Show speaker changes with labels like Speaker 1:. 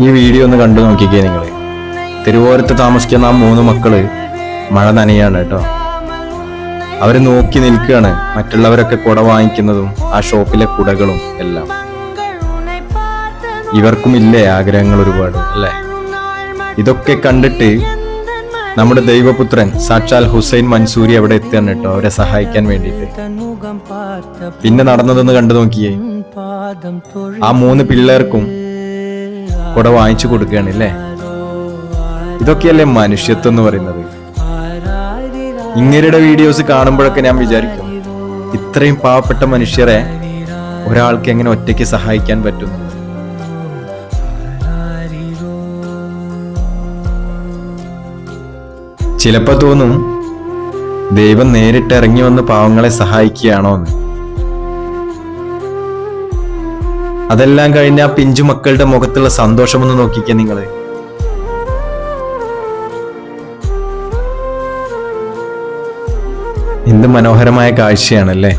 Speaker 1: ഈ വീഡിയോ ഒന്ന് കണ്ടു നോക്കിക്കേ നിങ്ങൾ. തിരുവോരത്ത് താമസിക്കുന്ന ആ 3 മക്കള് മഴ നനയാണ് കേട്ടോ. അവര് നോക്കി നിൽക്കുകയാണ്, മറ്റുള്ളവരൊക്കെ കുട വാങ്ങിക്കുന്നതും ആ ഷോപ്പിലെ കുടകളും എല്ലാം. ഇവർക്കും ഇല്ലേ ആഗ്രഹങ്ങൾ ഒരുപാട് അല്ലേ? ഇതൊക്കെ കണ്ടിട്ട് നമ്മുടെ ദൈവപുത്രൻ സാക്ഷാൽ ഹുസൈൻ മൻസൂരി അവിടെ എത്തുകയാണ് കേട്ടോ, അവരെ സഹായിക്കാൻ വേണ്ടിയിട്ട്. പിന്നെ നടന്നതൊന്ന് കണ്ടു നോക്കിയേ. ആ 3 പിള്ളേർക്കും കുട വാങ്ങിച്ചു കൊടുക്കുകയാണ് അല്ലേ? ഇതൊക്കെയല്ലേ മനുഷ്യത്വം എന്ന് പറയുന്നത്. ഇങ്ങനെയുടെ വീഡിയോസ് കാണുമ്പോഴൊക്കെ ഞാൻ വിചാരിക്കും, ഇത്രയും പാവപ്പെട്ട മനുഷ്യരെ ഒരാൾക്ക് എങ്ങനെ ഒറ്റയ്ക്ക് സഹായിക്കാൻ പറ്റുന്നു. ചിലപ്പോ തോന്നും ദൈവം നേരിട്ട് ഇറങ്ങി വന്ന് പാവങ്ങളെ സഹായിക്കുകയാണോ എന്ന്. അതെല്ലാം കഴിഞ്ഞ ആ പിഞ്ചു മക്കളുടെ മുഖത്തുള്ള സന്തോഷമൊന്ന് നോക്കിക്കേ നിങ്ങള്. എന്ത് മനോഹരമായ കാഴ്ചയാണല്ലേ?